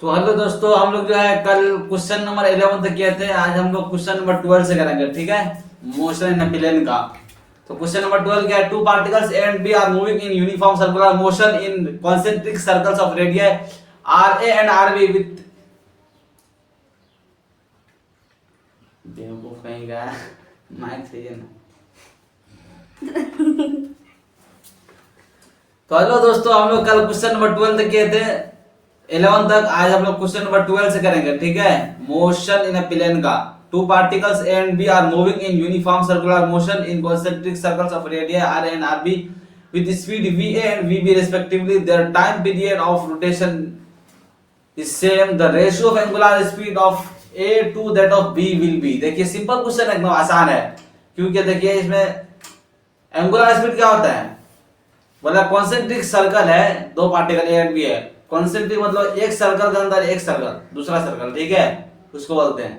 तो हेलो दोस्तों, हम लोग जो है कल क्वेश्चन नंबर 11 तक किए थे। आज हम लोग क्वेश्चन नंबर 12 से करेंगे, ठीक है। मोशन इन प्लेन का। तो क्वेश्चन नंबर 12 क्या है? Two particles A and B are moving in uniform circular motion in concentric circles of radius R A and R B with बेवकूफ कहीं का माइक चाहिए ना। तो हेलो दोस्तों, हम लोग कल क्वेश्चन नंबर 12 तक किए थे, 11 तक। आज हम लोग क्वेश्चन नंबर 12 से करेंगे, ठीक है। मोशन इन अ प्लेन का। Two particles A and B are moving in uniform circular motion in concentric circles of radii r and rb with speed va and vb respectively. Their time period of rotation is same. The ratio of angular speed of a to that of b will be। देखिए simple question, एकदम आसान है। क्योंकि देखिए इसमें angular speed क्या होता है, बोला कॉन्सेंट्रिक सर्कल है, दो पार्टिकल ए एंड बी है। कॉन्सेंट्रिक मतलब एक सर्कल के अंदर एक सर्कल, दूसरा सर्कल, ठीक है, उसको बोलते हैं।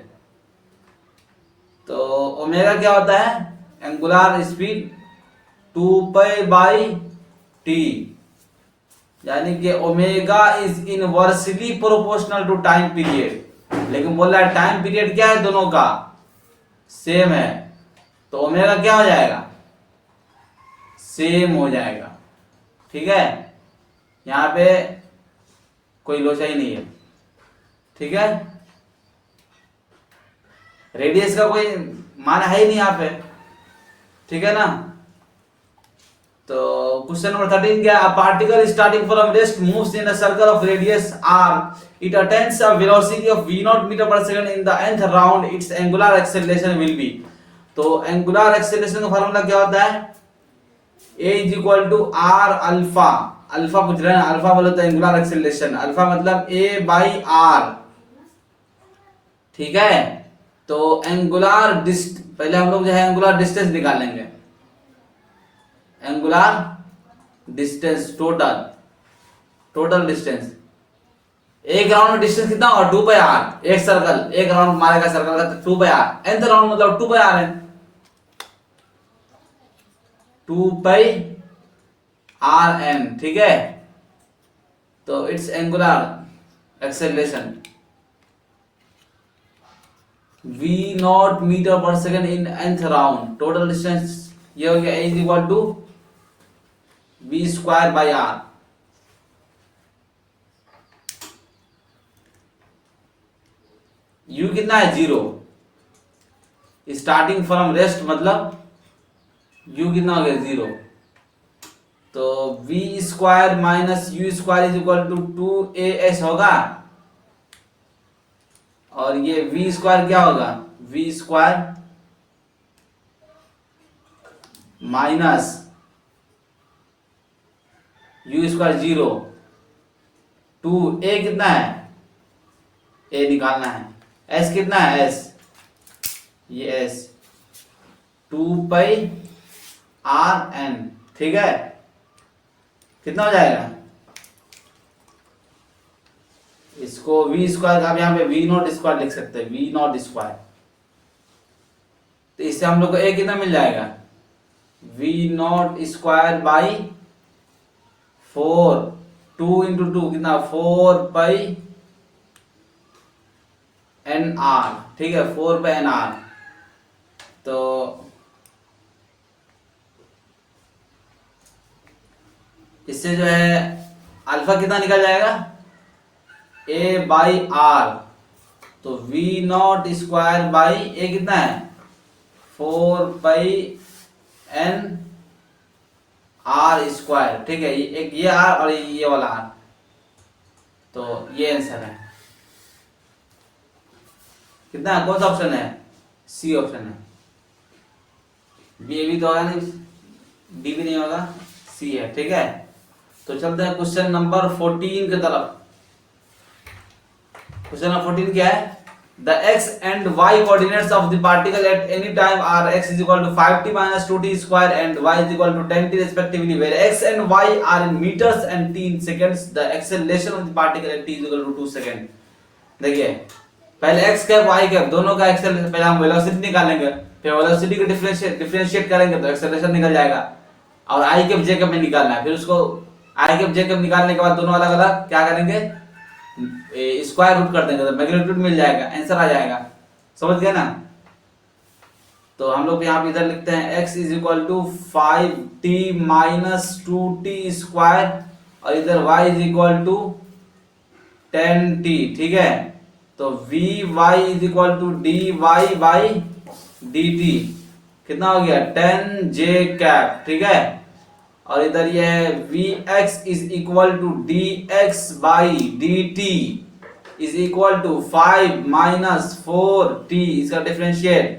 तो ओमेगा क्या होता है? एंगुलर स्पीड 2 बाई टी, यानी कि omega is inversely proportional to time period. लेकिन बोल रहा है टाइम पीरियड क्या है, दोनों का सेम है, तो ओमेगा क्या हो जाएगा? सेम हो जाएगा, ठीक है। यहाँ पे कोई लोचा ही नहीं है, ठीक है। रेडियस का कोई मान है ही नहीं यहाँ पे, ठीक है ना। तो क्वेश्चन नंबर 13 क्या है? A particle starting from rest moves in a circle of radius r। It attains a velocity of v0 metre पर second in the nth round. It's angular acceleration will be. तो angular acceleration का formula क्या होता है? a is equal to r alpha. Alpha पूछ रहे हैं, alpha बोले तो एंगुलर एक्सेलरेशन, अल्फा मतलब a बाई आर, ठीक है। तो एंगुलर पहले हम लोग जो है एंगुलर डिस्टेंस निकाल लेंगे। एंगुलर डिस्टेंस टोटल डिस्टेंस, एक राउंड में डिस्टेंस कितना होगा? 2 बाई आर। एक सर्कल, एक राउंड मारेगा सर्कल का, 2 बाई आर। nth राउंड मतलब 2 बाई आर है, 2 बाई आर एन, ठीक है। तो it's angular acceleration v0 metre पर second in nth round. Total distance ये हो गया is equal to v square by r. u कितना है? 0। स्टार्टिंग फ्रॉम रेस्ट मतलब u कितना हो गया? 0। तो v square minus u square is equal to 2as होगा, और ये v स्क्वायर क्या होगा? v square minus u square 0, 2a कितना है? a निकालना है। s कितना है? s, ये s 2 पाई आर एन, ठीक है। कितना हो जाएगा? इसको v स्क्वायर का यहाँ पे v0 स्क्वायर लिख सकते हैं, v0 स्क्वायर। तो इससे हम लोग को a कितना मिल जाएगा? v0 स्क्वायर बाई 4, 2 इंटू 2 कितना? 4 पाई एन आर, ठीक है, 4 पाई एन आर। तो इससे जो है अल्फा कितना निकल जाएगा? a by R. तो v0 स्क्वायर बाई a कितना है? 4 पाई एन आर स्क्वायर, ठीक है। एक ये आर और ये वाला आर, तो ये आंसर है। कितना है? कौन सा ऑप्शन है? सी ऑप्शन है। बी भी तो होगा नहीं, डी भी नहीं होगा, सी है, ठीक है। तो चलते हैं क्वेश्चन नंबर 14 की तरफ। क्वेश्चन नंबर 14 क्या है? The x and y coordinates of the particle at any time are x is equal to 5t minus 2t square and y is equal to 10t respectively, where x and y are in meters and t in seconds. The acceleration of the particle at t is equal to 2 second। देखिए पहले x cap y cap दोनों का acceleration, पहले हम velocity निकालेंगे, फिर velocity को differentiate करेंगे तो एक्सेलरेशन निकल जाएगा, और i कैप j कैप में निकालना है। फिर उसको i कैप j कैप निकालने के बाद दोनों अलग अलग क्या करेंगे? स्क्वायर रूट कर देंगे तो मैग्नीट्यूड मिल जाएगा, आंसर आ जाएगा। समझ गए ना? तो हम लोग यहाँ पे इधर लिखते हैं x is equal to 5t minus 2t square और इधर y is equal to 10t। ठीक है, तो vy is equal to dy by dt कितना हो गया 10j कैप। ठीक है, और इधर ये है vx is equal to dx by dt is equal to 5 minus 4t, इसका डिफरेंशिएट,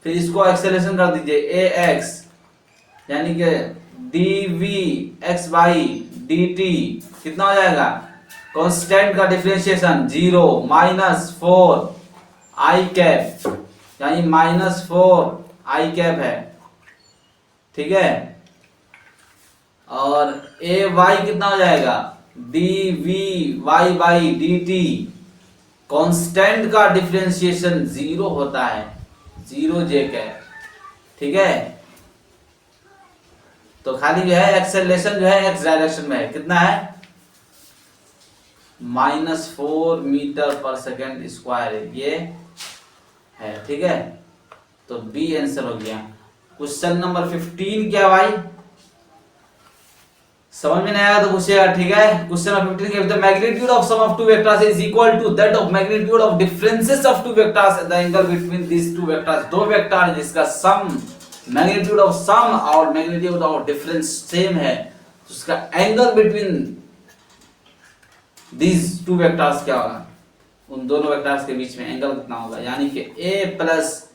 फिर इसको एक्सेलरेशन कर दीजिए ax यानी कि dv x बाई dt कितना हो जाएगा, कांस्टेंट का डिफरेंशिएशन 0 माइनस 4 i कैप यानी माइनस 4 i कैप है। ठीक है, और ay कितना हो जाएगा dvy बाई dt, कांस्टेंट का डिफरेंशिएशन 0 होता है, 0j कैप। ठीक है, तो खाली जो है एक्सेलरेशन जो है एक्स डायरेक्शन में है, कितना है -4 मीटर पर सेकेंड स्क्वायर ये है। ठीक है, तो बी आंसर हो गया। क्वेश्चन नंबर 15 क्या भाई, समझ में नहीं आया तो पूछेगा। ठीक है, क्वेश्चन नंबर 15 के the magnitude of sum of two vectors is equal to that of magnitude of differences of two vectors at the angle between these two vectors. दो वेक्टर जिसका सम मैग्नीट्यूड ऑफ सम और magnitude of difference same है, तो उसका angle between these two vectors क्या होगा, उन दोनों वेक्टर्स के बीच में एंगल कितना होगा, यानी कि a प्लस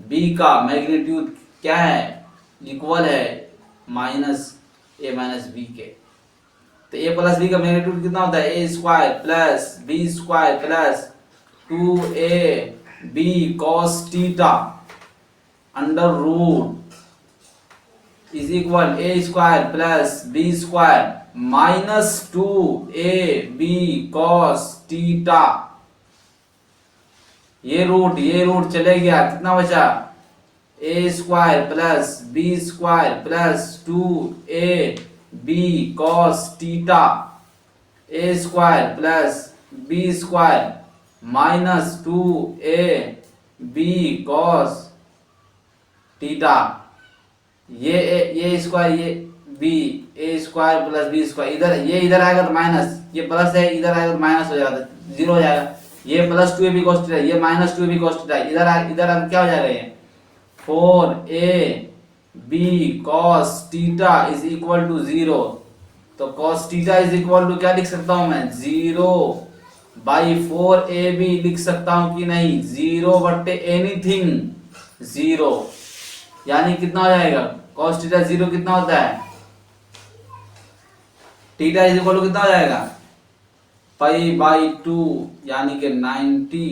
बी का मैग्नीट्यूड क्या है, इक्वल है माइनस a माइनस बी के। तो a प्लस बी का मैग्नीट्यूड कितना होता है, a square plus B square plus 2ab cos theta under root is equal a square plus B square minus 2ab cos theta. ये root चले गया, कितना बचा a square plus B square plus 2ab cos theta, a square plus B square minus 2ab cos theta. ये square ये B, a square plus B square, इधर आएगा तो माइनस, ये प्लस है इधर आएगा तो माइनस हो जाएगा, 0 हो जाएगा। ये प्लस 2ab cos थीटा, ये माइनस 2ab cos थीटा, इधर क्या हो जाएगा, ये 4ab cos theta is equal to 0। तो cos theta is equal to क्या लिख सकता हूं मैं, 0 बाई 4ab लिख सकता हूं कि नहीं, 0 बट्टे एनीथिंग 0, यानी कितना हो जाएगा cos थीटा 0 कितना होता है, थीटा इज इक्वल टू कितना हो जाएगा पाई बाई 2 यानी कि 90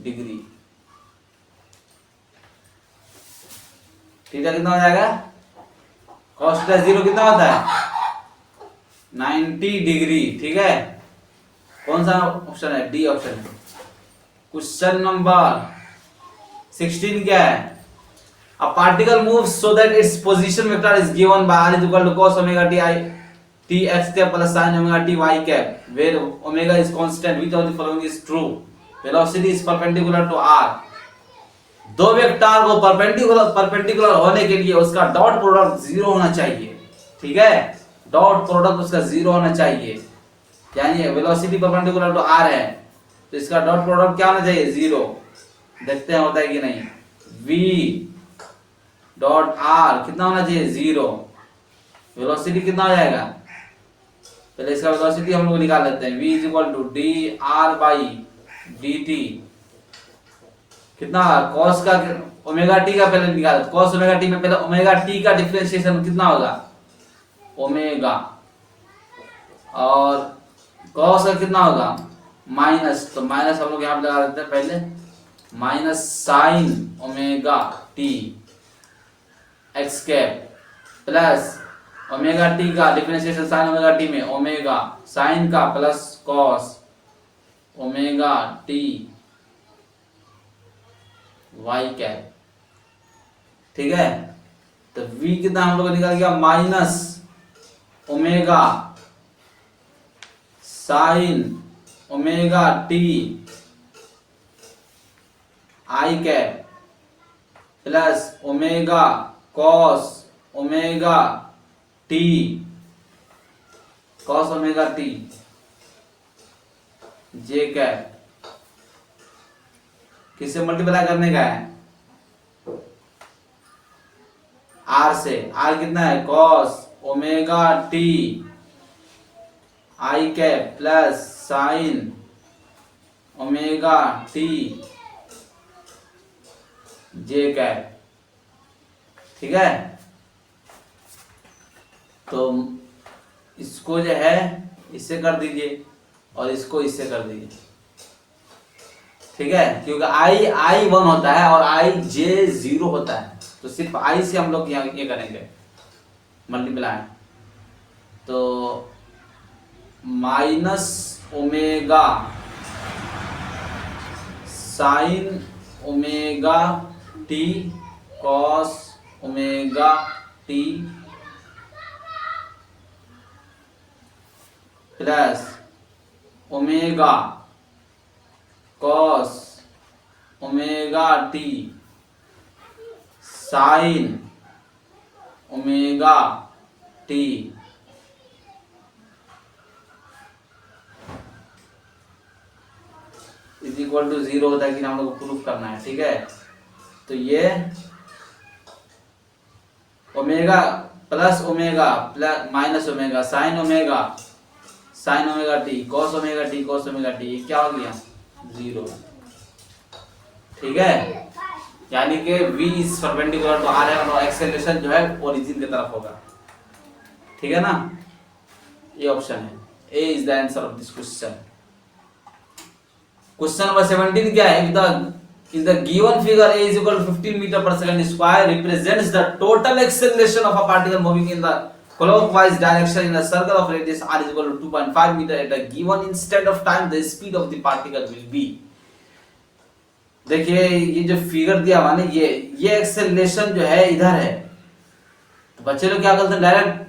डिग्री। थीटा कितना हो जाएगा, cos थीटा 0 कितना होता है 90 डिग्री। ठीक है, कौन सा ऑप्शन है, डी ऑप्शन है। क्वेश्चन नंबर 16 क्या है, a particle moves so that its position vector is given by r is equal to cos omega t x cap plus sin omega t y cap where omega is constant, which of the following is true, velocity is perpendicular to r। दो vector को perpendicular होने के लिए उसका dot product 0 होना चाहिए। ठीक है, डॉट प्रोडक्ट उसका 0 होना चाहिए, यानी वेलोसिटी परपेंडिकुलर टू r है तो इसका डॉट प्रोडक्ट क्या होना चाहिए, 0। देखते हैं होता है कि नहीं, v डॉट r कितना होना चाहिए, 0। वेलोसिटी कितना हो जाएगा, पहले इसका वेलोसिटी हम लोग निकाल लेते हैं, v is equal to d r by d t, कितना cos का ओमेगा टी का पहले निकाल, cos ओमेगा टी में पहले ओमेगा टी का डिफरेंशिएशन कितना होगा, ओमेगा, और cos का कितना होगा माइनस, तो माइनस हम लोग यहाँ पे लगा देते हैं पहले, minus sine omega t x cap plus omega t का डिफरेंशिएशन साइन ओमेगा टी में ओमेगा साइन का plus cos omega t y cap. ठीक है, तो v कितना हम लोग निकाल गया, minus omega sine omega t i cap plus omega cos omega t cos omega t j cap किससे मल्टीप्लाई करने का है? आर से। आर कितना है? Cos omega t i cap plus sign omega t j cap. ठीक है, तो इसको जो है इससे कर दीजिए और इसको इससे कर दीजिए। ठीक है, क्योंकि आई 1 होता है और आई जे 0 होता है, तो सिर्फ आई से हम लोग यहाँ ये करेंगे मल्टीप्लाई। तो minus omega sine omega t cos omega t plus omega cos omega t sine omega t is equal to 0 होता है कि हम लोग को प्रूफ करना है। ठीक है, तो ये omega plus omega plus minus omega sine omega t cos omega t ये क्या हो गया? 0। ठीक है, यानी कि v इज परपेंडिकुलर टू r है और एक्सेलरेशन जो है ओरिजिन की तरफ होगा। ठीक है ना, ये ऑप्शन है, A is the answer of this question. Question number 17 क्या है? In the given figure a is equal to 15 meter per second square represents the total acceleration of a particle moving in the clockwise direction in a circle of radius r is equal to 2.5 meter at a given instant of time. The speed of the particle will be। देखिए ये जो figure दिया हुआ ना, ये acceleration जो है इधर है, तो बच्चे लोग क्या करते हैं डायरेक्ट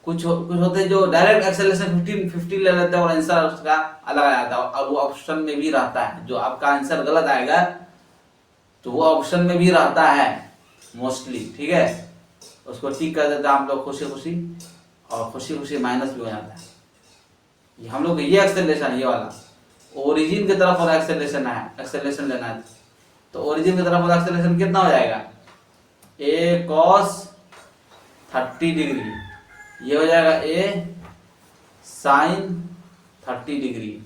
कुछ होते हैं जो डायरेक्ट एक्सेलरेशन 15 ले लेते हैं और आंसर उसका अलग आ जाता है, और वो ऑप्शन में भी रहता है। जो आपका आंसर गलत आएगा तो वो ऑप्शन में भी रहता है मोस्टली। ठीक है, उसको टिक कर देते हैं आप लोग खुशी खुशी, और खुशी खुशी माइनस भी हो जाता है। ये हम लोग ये एक्सेलरेशन ये वाला ओरिजिन की तरफ और एक्सेलरेशन लेना है, तो ओरिजिन की तरफ और एक्सेलरेशन कितना हो जाएगा? ए कॉस 30 डिग्री, ये हो जाएगा ए साइन 30 डिग्री।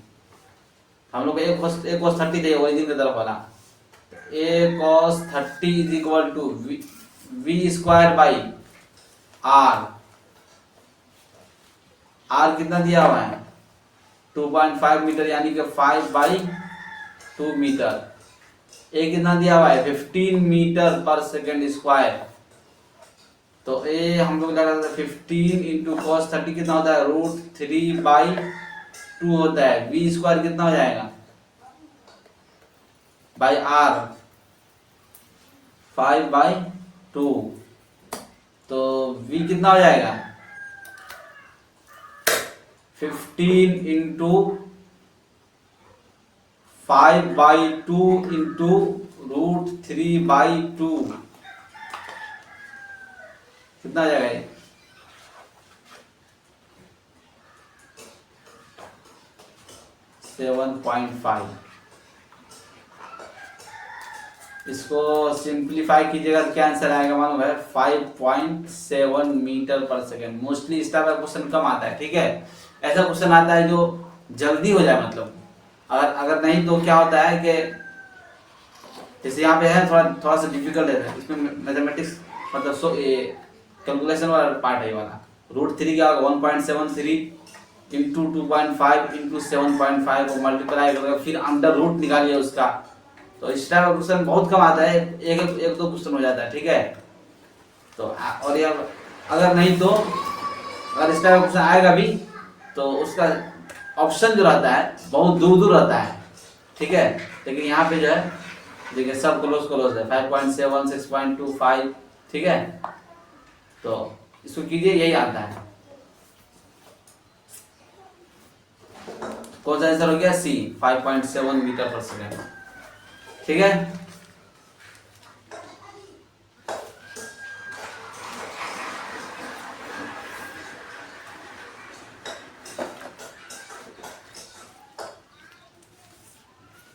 हम लोग ए कॉस 30 चाहिए ओरिजिन की तरफ वाला। A cos 30 is equal to v square by r. R कितना दिया हुआ है? 2.5 मीटर, यानी कि 5/2 मीटर। ए कितना दिया हुआ है? 15 मीटर पर सेकेंड स्क्वायर। तो ए हम लोग लगा 15 इंटू कॉस 30 कितना होता है? √3/2 होता है। वी स्क्वायर कितना हो जाएगा? बाई आर 5/2, तो v कितना हो जाएगा? 15 इंटू 5/2 इंटू √3/2 कितना हो जाएगा? 7.5। इसको सिंप्लीफाई कीजिएगा तो क्या आंसर आएगा मालूम है? 5.7 मीटर पर सेकेंड। मोस्टली इस टाइप का क्वेश्चन कम आता है। ठीक है, ऐसा क्वेश्चन आता है जो जल्दी हो जाए, मतलब अगर नहीं तो क्या होता है कि जैसे यहाँ पे है थोड़ा सा डिफिकल्ट है, इसमें मैथमेटिक्स मतलब कैलकुलेशन वाला पार्ट है ये वाला। √3 क्या होगा? 1.73 इंटू 2.5 इंटू 7.5 को मल्टीप्लाई करके फिर अंडर रूट निकालिए उसका। तो इस टाइप का क्वेश्चन बहुत कम आता है, एक दो क्वेश्चन हो जाता है। ठीक है, तो और ये अगर नहीं तो अगर इस टाइप का क्वेश्चन आएगा भी तो उसका ऑप्शन जो रहता है बहुत दूर दूर रहता है। ठीक है, लेकिन यहाँ पे जो है देखिए सब क्लोज है, 5.7 6.25। ठीक है, तो इसको कीजिए, यही आता है। कौन सा आंसर हो गया? सी, 5.7 मीटर पर सेकेंड। ठीक है,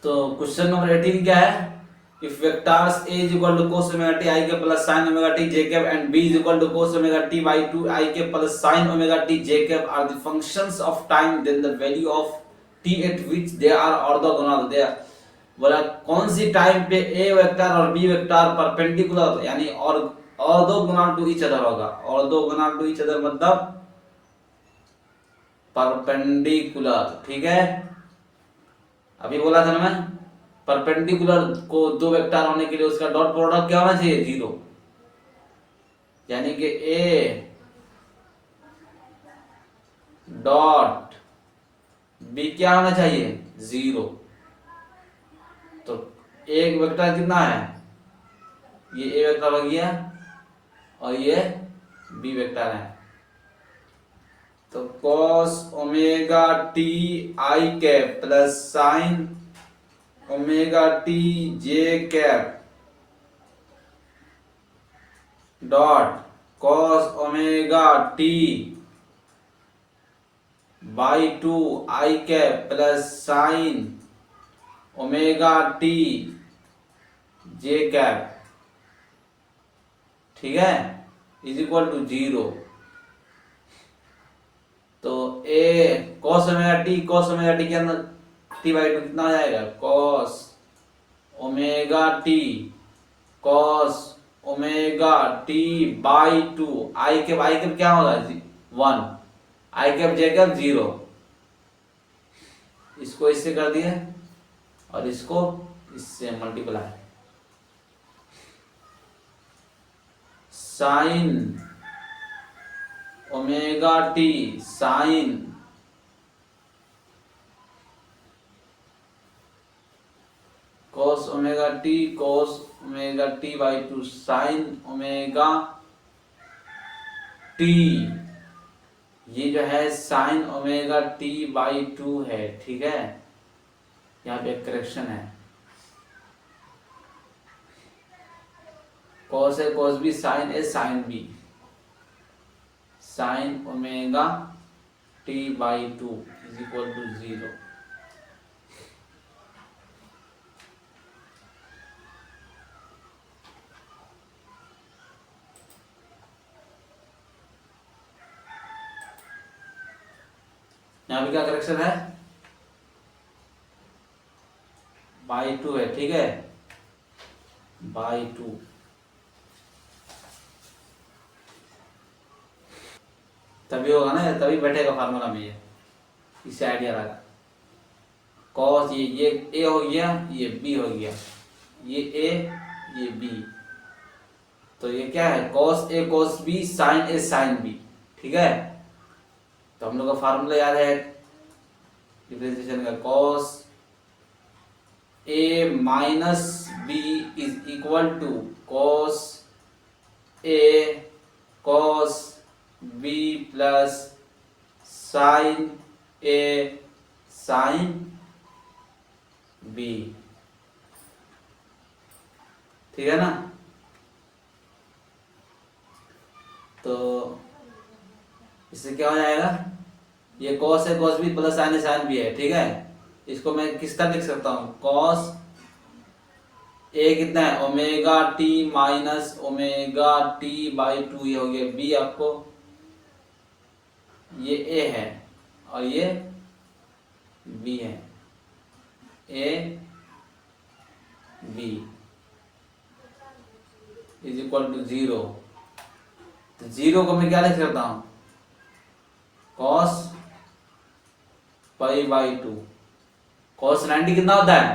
तो क्वेश्चन नंबर 18 क्या है? If vectors a is equal to cos omega t I के plus sin omega t j cap and b is equal to cos omega t by 2 I के plus sin omega t j cap are the functions of time, then the value of t at which they are orthogonal, they are, बोला कौन सी time पे a vector और b vector perpendicular यानी और orthogonal to each other होगा। Orthogonal to each other मतलब perpendicular. ठीक है, अभी बोला था ना मैं, परपेंडिकुलर को दो वेक्टर होने के लिए उसका डॉट प्रोडक्ट क्या होना चाहिए? 0, यानी कि ए डॉट बी क्या होना चाहिए? 0। तो एक वेक्टर कितना है? ये ए वेक्टर हो गया और ये बी वेक्टर है। तो cos omega t i cap plus sign omega t j cap dot cos omega t by 2 I cap plus sign omega t j cap, ठीक है, इज इक्वल टू 0। तो ए cos ओमेगा टी के अंदर T by 2 कितना हो जाएगा? cos omega t by 2 I cap क्या होगा? 1 आई कैप जे कैप 0। इसको इससे कर दिए और इसको इससे multiply, sine omega t sine cos omega t by 2 sine omega t, ये जो है साइन ओमेगा टी बाई 2 है। ठीक है, यहाँ पे करेक्शन है, cos है cos B, sine A sine B, sine omega t by 2 is equal to 0। यहाँ भी क्या करेक्शन है? बाई 2 है। ठीक है, बाई 2, तभी होगा ना, तभी बैठेगा फार्मूला में, ये इससे आइडिया रहेगा। कॉस ये ए हो गया, ये बी हो गया, ये ए ये बी, तो ये क्या है? Cos A cos B sine A sine B. ठीक है, तो हम लोग का फार्मूला याद है डिफरेंशिएशन का, cos A minus B is equal to cos A cos B plus sine A sine B. ठीक है ना, तो इससे क्या हो जाएगा? ये कॉस है कॉस बी प्लस साइन है साइन बी है। ठीक है, इसको मैं किस तरह लिख सकता हूँ? कॉस ए कितना है? Omega t minus omega t by 2, ये हो गया बी। आपको ये ए है और ये बी है, A B is equal to 0। तो 0 को मैं क्या लिख सकता हूं? Cos pi by 2। कॉस 90 कितना होता है?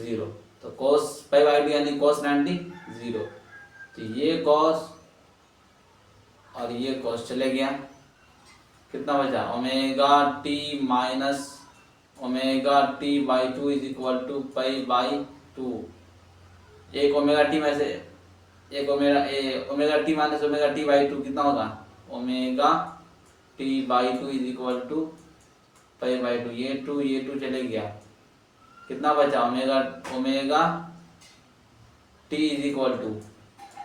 0। तो कॉस पाई बाई 2 यानी कॉस 90 0। तो ये कॉस और ये कॉस चले गया, कितना बचा? Omega t minus omega t by 2 is equal to pi by 2। एक ओमेगा टी में से एक omega t minus omega t by 2 कितना होगा? Omega t by 2 is equal to pi by 2, ये टू चले गया, कितना बचा omega, omega t is equal to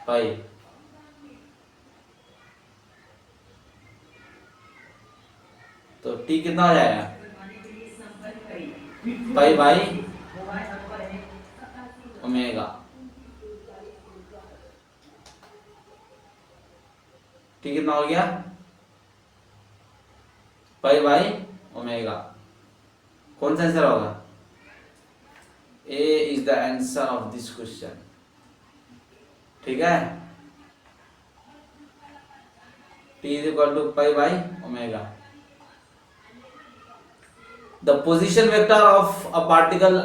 pi, तो टी कितना हो जाएगा पाई बाई ओमेगा, टी कितना हो गया पाई बाई ओमेगा। कौन सा आंसर होगा? A is the answer of this question, ठीक है। T is equal to pi by omega. The position vector of a particle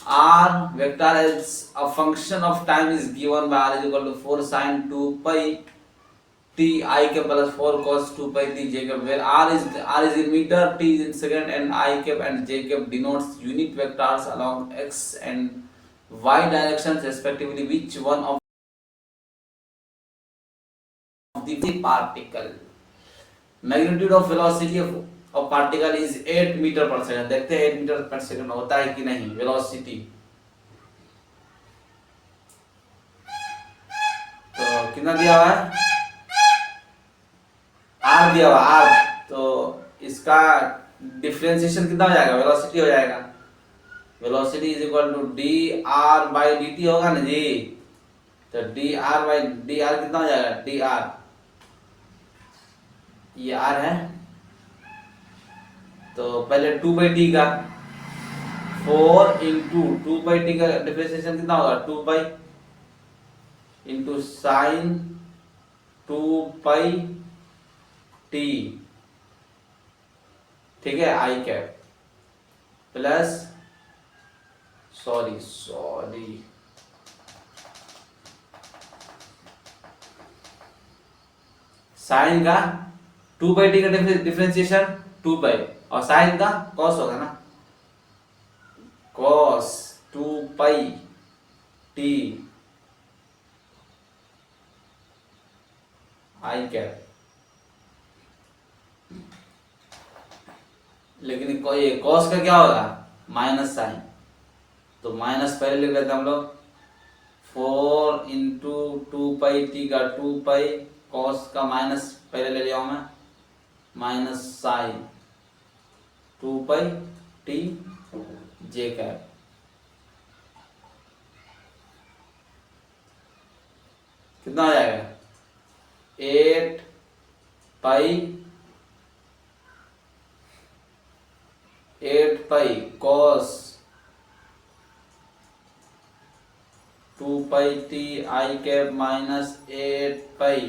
r vector as a function of time is given by r is equal to 4 sin 2 pi t I cap plus 4 cos 2 pi t j cap, where r is in meter, t is in second, and I cap and j cap denotes unit vectors along x and y directions respectively. Which one of the particle magnitude of velocity of particle is 8 metre पर second? देखते हैं 8 metre पर second होता है कि नहीं velocity. तो कितना दिया हुआ है? आर दिया हुआ आर, तो इसका डिफरेंशिएशन कितना हो जाएगा? वेलोसिटी हो जाएगा। Velocity is equal to d r by d t होगा ना जी। तो d r by d r कितना हो जाएगा? डी आर, ये आर है, तो पहले 2 बाई टी का 4 इंटू 2 बाई टी का डिफरेंशिएशन कितना होगा? 2 pi into sine 2 pi T, ठीक है, आई कैप प्लस सॉरी साइन का 2 बाई टी का डिफरेंशिएशन 2 पाई, और साइन का कॉस होगा ना, cos 2 pi T i cap. लेकिन ये कॉस का क्या होगा? माइनस साइन, तो माइनस पहले लिख लेते हैं हम लोग। 4 इंटू 2 पाई टी का 2 पाई, कॉस का माइनस पहले ले लिया हूं मैं, minus sign 2 pi T j cap. कितना आ जाएगा? 8 pi cos 2 pi T i cap minus 8 pi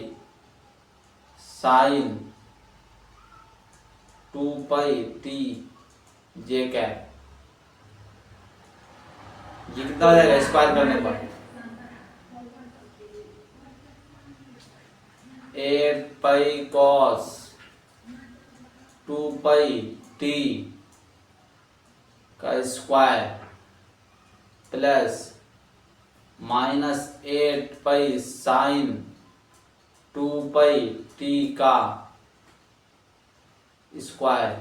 sine 2 pi T j cap. ये कितना हो जाएगा स्क्वायर करने पर? 8 पाई कॉस 2 पाई टी का square plus minus 8 pi sine 2 pi T का स्क्वायर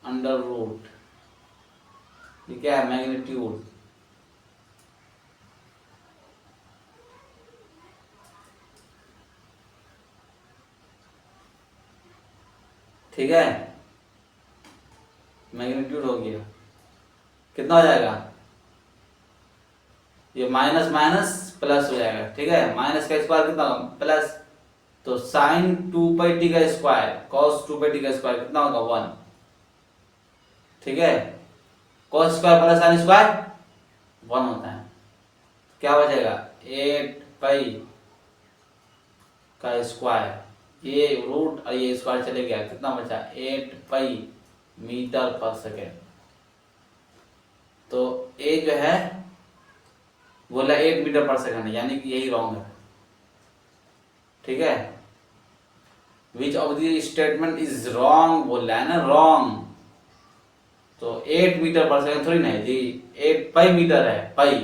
अंडर रूट, ये क्या है? मैग्नीट्यूड। ठीक है, मैग्नीट्यूड हो गया। कितना हो जाएगा? ये माइनस माइनस प्लस हो जाएगा, ठीक है। माइनस का स्क्वायर कितना होगा? प्लस, तो साइन 2 पाई टी का स्क्वायर कॉस 2 पाई टी का स्क्वायर कितना होगा? 1, ठीक है। Cos square plus sine square 1 होता है। क्या बचेगा? 8 पाई का स्क्वायर, ये रूट और ये स्क्वायर चले गया, कितना बचा? 8 पाई मीटर पर सेकेंड। तो ए जो है बोला 8 मीटर पर सेकेंड, यानी कि यही रॉन्ग है, ठीक है। Which of the statement is wrong बोला है ना, रॉन्ग। तो 8 मीटर पर सेकेंड थोड़ी ना है जी, 8 पाई मीटर है, पाई,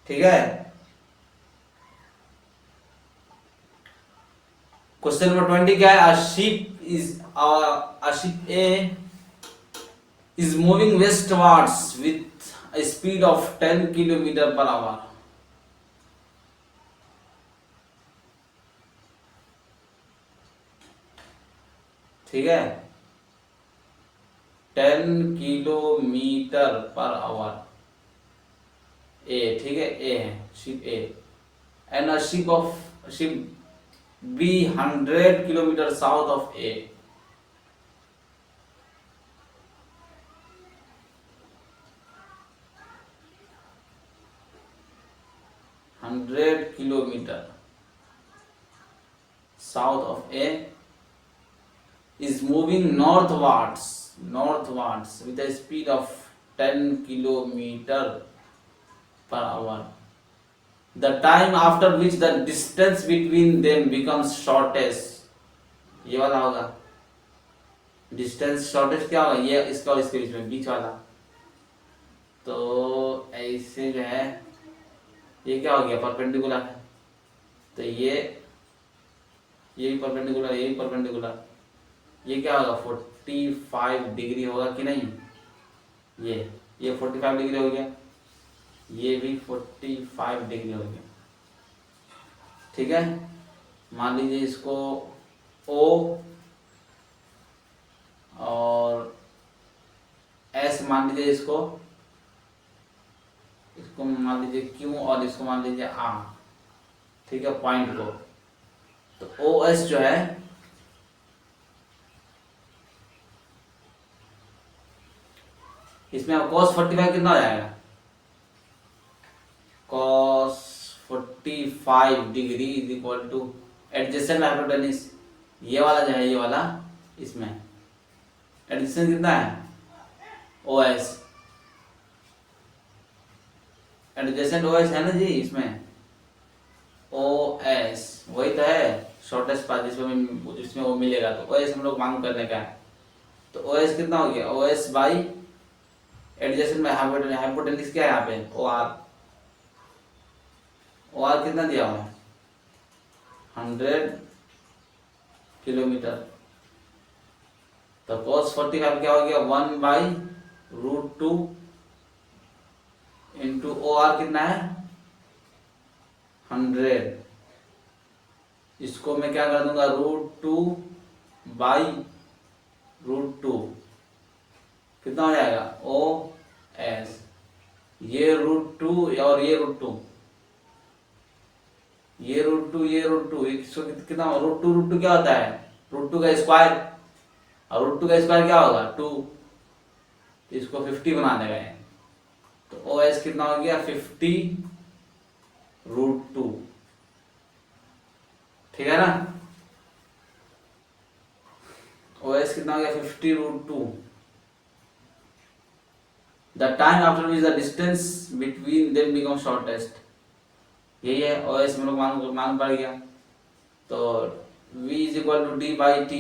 ठीक है। क्वेश्चन नंबर 20 क्या है? A ship is a ship A is moving westwards with a speed of 10 kilometer per hour. ठीक है, 10 किलोमीटर पर आवर। ए, ठीक है, ए है ship A, and a ship B 100 kilometre south of A. Hundred kilometre south of A is moving northwards with a speed of 10 kilometer per hour. The time after which the distance between them becomes shortest, ये वाला होगा distance shortest. क्या होगा ये, इसका और इसके बीच में बीच वाला। तो ऐसे जो है ये क्या हो गया, परपेंडिकुलर है, तो ये भी परपेंडिकुलर, ये भी परपेंडिकुलर, ये क्या होगा 45 डिग्री होगा कि नहीं, ये 45 डिग्री हो गया, ये भी 45 डिग्री हो गया। ठीक है, मान लीजिए इसको O और S मान लीजिए, इसको मान लीजिए Q और इसको मान लीजिए R। ठीक है, पॉइंट को, तो OS जो है इसमें cos 45 कितना हो जाएगा, cos 45 degree is equal two adjacent hypotenuse, ये वाला जो है, ये वाला, इसमें एडजेसेंट कितना है OS, एडजेसेंट OS है ना जी, इसमें OS वही तो है शॉर्टेस्ट पाथ जिसमें वो मिलेगा, तो OS हम लोग मांग करने का है। तो OS कितना हो गया, OS बाई एडजेसेंट में हाइपोटेन्यूज क्या है यहाँ पे, OR कितना दिया हुआ है 100 किलोमीटर। तो cos 45 क्या हो गया 1/√2 इंटू OR कितना है 100। इसको मैं क्या कर दूंगा √2/√2 कितना हो जाएगा OS, ये √2 और ये √2, ये √2 ये √2, कितना √2 क्या होता है √2 का स्क्वायर, और √2 का स्क्वायर क्या होगा 2, इसको 50 बना देगा, तो OS कितना हो गया 50√2। ठीक है ना, OS कितना हो गया 50√2। The time after which the distance between them becomes shortest, यही है OS हम लोग मान पड़ गया। तो V is equal to D/T,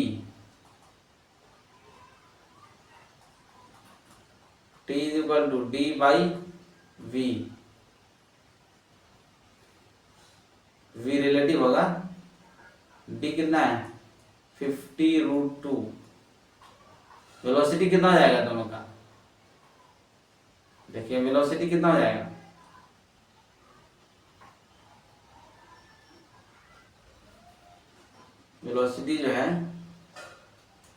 T is equal to D/V, V relative होगा, D कितना है 50√2, वेलोसिटी कितना हो जाएगा दोनों का, देखिए वेलोसिटी कितना हो जाएगा, वेलोसिटी जो है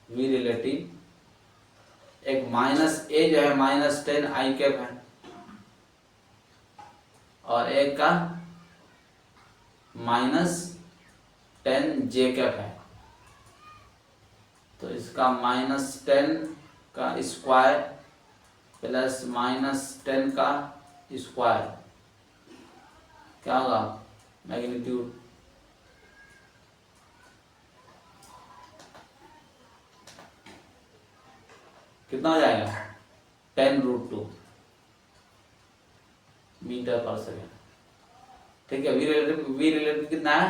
V रिलेटिव, एक -A जो है -10 I कैप है, और एक का -10 J कैप है, तो इसका -10 का स्क्वायर प्लस -10 का स्क्वायर क्या होगा मैग्नीट्यूड, कितना हो जाएगा 10√2 मीटर पर सेकेंड। ठीक है, वी रिलेटिव कितना है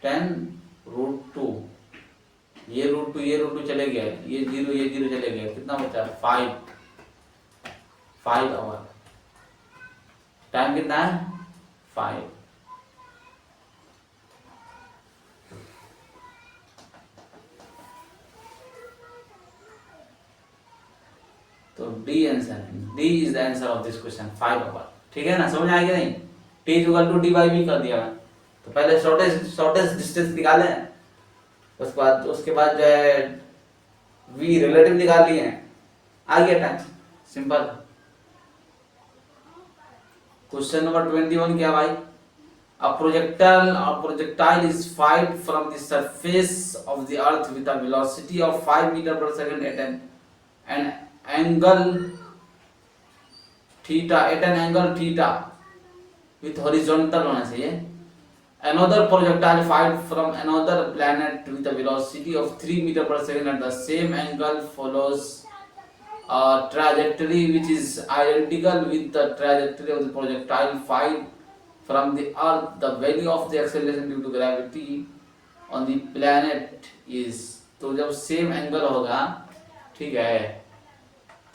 10√2, ये √2 चले गया, ये जीरो चले गया, कितना बचा 5 आवर, टाइम कितना है 5। तो डी आंसर है, D is the answer of this question 5 hour. ठीक है ना, समझ आया कि नहीं? T is equal to D by B कर दिया मैं। तो पहले शॉर्टेस्ट डिस्टेंस निकाले, उसके बाद जो है वी रिलेटिव निकाल लिए हैं, आ गया टाइम, सिंपल। क्वेश्चन नंबर 21 क्या भाई? A projectile is fired from the surface of the earth with a velocity of 5 meter per second at an angle theta with horizontal होना चाहिए। Another projectile fired from another planet with a velocity of 3 meter per second at the same angle follows a trajectory which is identical with the trajectory of the projectile fired from the earth. The value of the acceleration due to gravity on the planet is, तो जब same angle होगा, ठीक है,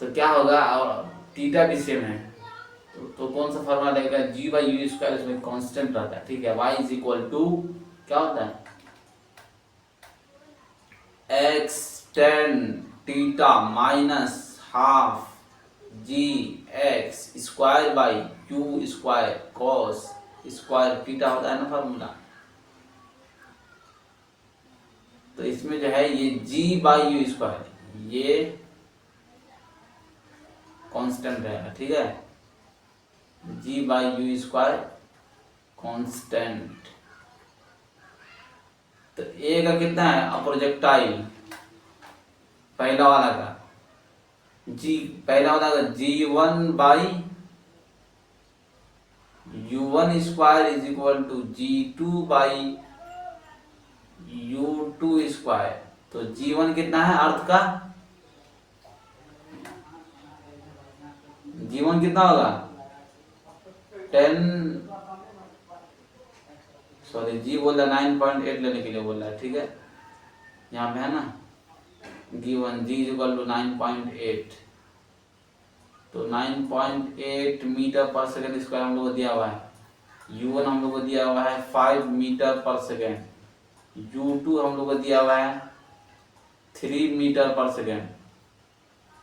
तो क्या होगा, और theta भी सेम है, तो कौन सा फॉर्मूला लगेगा? जी बाई यू स्क्वायर, इसमें कांस्टेंट रहता है, ठीक है। y इज इक्वल टू क्या होता है? x tan theta minus half g x square by u square cos square theta होता है ना फॉर्मूला। तो इसमें जो है ये g बाई यू स्क्वायर ये कांस्टेंट रहेगा, ठीक है, g by u square constant. तो ए का कितना है? प्रोजेक्टाइल पहला वाला का जी, पहला वाला का g1 by u1 square is equal to g2 by u2 square. तो g1 कितना है अर्थ का? g1 कितना होगा? 10 सॉरी जी बोल रहा 9.8 लेने के लिए बोल रहा है, ठीक है, यहाँ पे है ना g1 g is equal to 9.8। तो 9.8 मीटर पर सेकेंड स्क्वायर हम लोग को दिया हुआ है। u1 हम लोग को दिया हुआ है 5 मीटर पर सेकेंड, u2 हम लोग को दिया हुआ है 3 मीटर पर सेकेंड,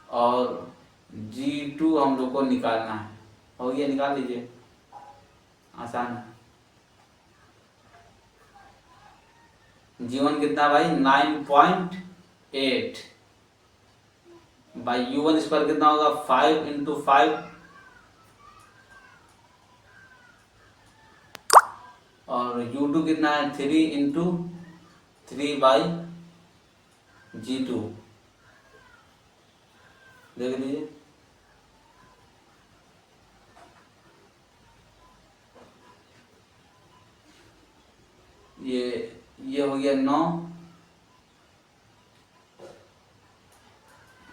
और g2 हम लोग को निकालना है। हो गया, निकाल लीजिए, आसान है। g1 कितना भाई? 9.8 बाई u1 स्क्वायर कितना होगा? 5 इंटू 5, और u2 कितना है? 3 इंटू 3 बाई g2, देख लीजिए। ये हो गया 9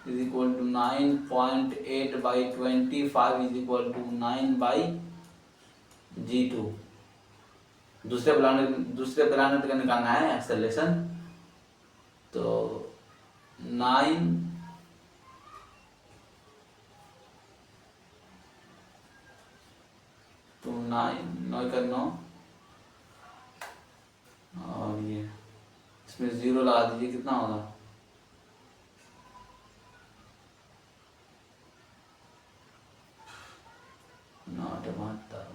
is equal to 9.8 by 25 is equal to 9 by g2। दूसरे प्लैनेट का निकालना है एक्सेलरेशन। तो 9 तो 9 का 9, और ये इसमें 0 लगा दीजिए, कितना होगा?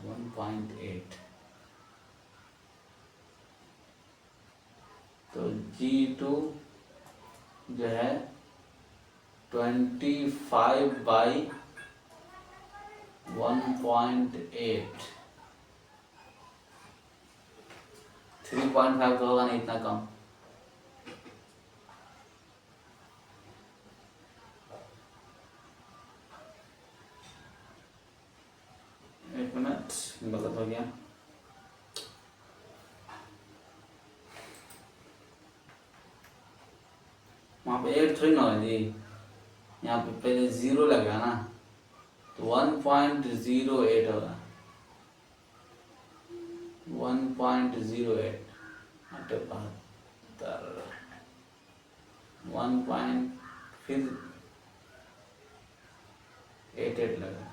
1.8। तो g2 जो है 25 बाई 1.8, 3.5 तो होगा नहीं, इतना कम। एक मिनट, गलत हो गया। वहां पे 8 थोड़ी ना होगा जी, यहाँ पे पहले 0 लगेगा ना, तो 1.08 होगा, 1.08 1. फिर 88 लगा,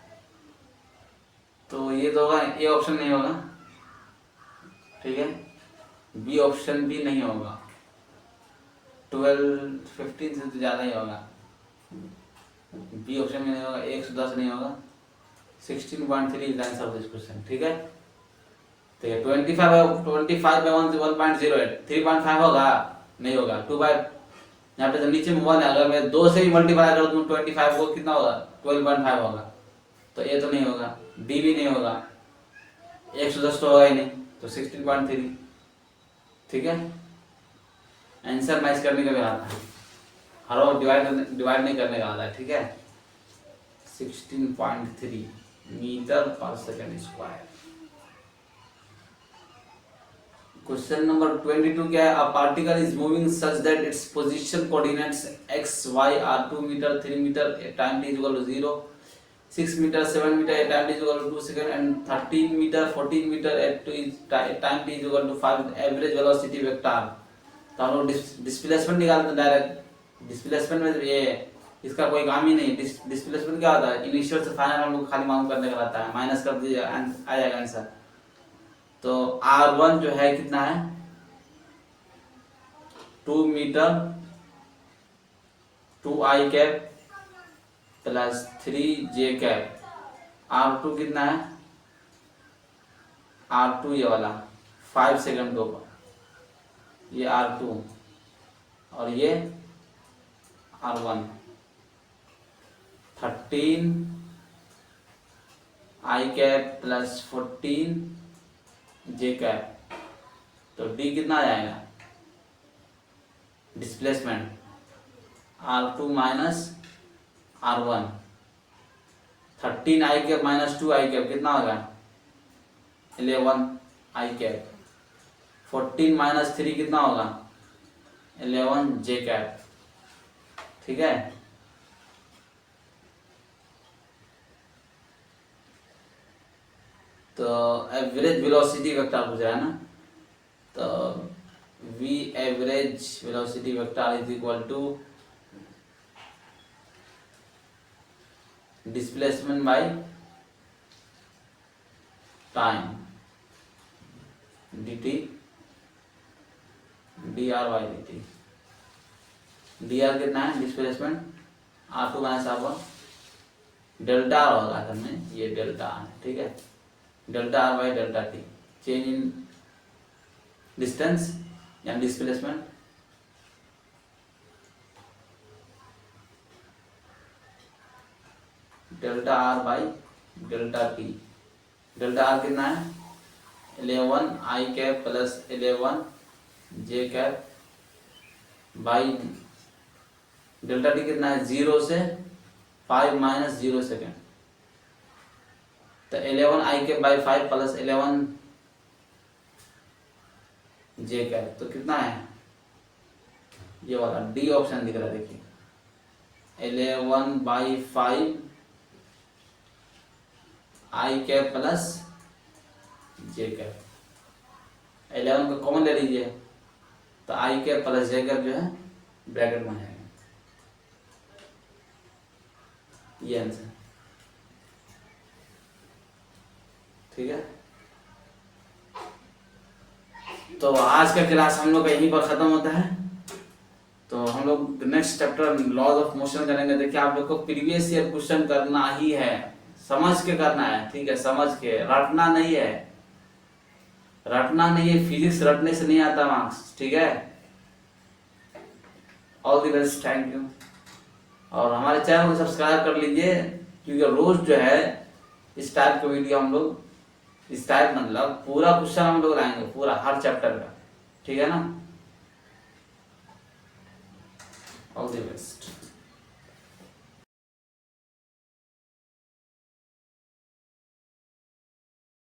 तो ये तो होगा, ए ऑप्शन नहीं होगा, ठीक है, बी ऑप्शन भी नहीं होगा, 12-15 से तो ज़्यादा ही होगा। बी ऑप्शन में नहीं होगा, 110 नहीं होगा, 16.3 is answer of this question. ठीक है, तो ये 25 बाय 1.08 3.5 होगा, नहीं होगा। 2 बाय यहाँ पे तो नीचे में 1 है, अगर मैं 2 से ही मल्टीप्लाई कर दूं 25 को कितना होगा, 12.5 होगा, तो ये तो नहीं होगा, डी भी नहीं होगा, 110 तो होगा ही नहीं, तो 16.3। ठीक है, आंसर मैच करने का भी आता है, हर बार डिवाइड नहीं करने का आता है। ठीक है, 16.3 मीटर पर सेकंड स्क्वायर। क्वेश्चन नंबर 22 क्या है, a particle is moving such that its position coordinates x y are 2 metre 3 metre time t is equal to 0, 6 metre 7 metre time t is equal to 2 second and 13 metre 14 metre at time t is equal to 5 average velocity vector. तो हम लोग displacement निकालते हैं direct. Displacement में ये इसका कोई काम ही नहीं। डिस्प्लेसमेंट क्या होता है, इनिशियल से फाइनल हम लोग खाली मालूम करने का रहता है, माइनस कर दीजिए आ जाएगा आंसर। तो R1 जो है कितना है, 2 metre 2i cap plus 3j cap. R2 कितना है, R2 ये वाला 5 सेकंड के ऊपर, ये R2 और ये R1 13 i cap plus 14 J cap. तो डी कितना आ जाएगा, डिस्प्लेसमेंट R2 माइनस R1, 13 आई कैप माइनस 2 आई कैप कितना होगा, 11 आई कैप, 14 माइनस 3 कितना होगा, 11 जे कैप। ठीक है, तो एवरेज वेलोसिटी वेक्टर पूछ रहा है ना, तो v average velocity vector is equal to displacement by time dt dr by dt। dr कितना है, displacement R2 minus R1, delta R होगा असल में, ये डेल्टा आर है। ठीक है, delta r by delta t, change in distance या displacement. Delta r by delta t, delta r कितना है, 11 i cap plus 11 j cap by delta t कितना है, 0 से 5 माइनस 0 सेकेंड। तो 11 i cap by 5 plus 11 j cap, तो कितना है, ये वाला डी ऑप्शन दिख रहा है, देखिए 11 by 5 I cap plus J cap. 11 को कॉमन ले लीजिए, तो आई कैप प्लस जे कैप जो है ब्रैकेट में आ जाएगा, ये आंसर। ठीक है, तो आज का क्लास हम लोग का यहीं पर खत्म होता है। तो हम लोग next chapter laws of motion करेंगे। देखिए, आप लोग को प्रीवियस ईयर क्वेश्चन करना ही है, समझ के करना है। ठीक है, समझ के, रटना नहीं है, रटना नहीं है, फिजिक्स रटने से नहीं आता मार्क्स। ठीक है, all the best, thank you. और हमारे चैनल को सब्सक्राइब कर लीजिए, क्योंकि रोज जो है इस टाइप का वीडियो हम लोग, इस टाइप मतलब पूरा क्वेश्चन हम लोग लाएंगे, पूरा हर चैप्टर का। ठीक है ना, ऑल द बेस्ट।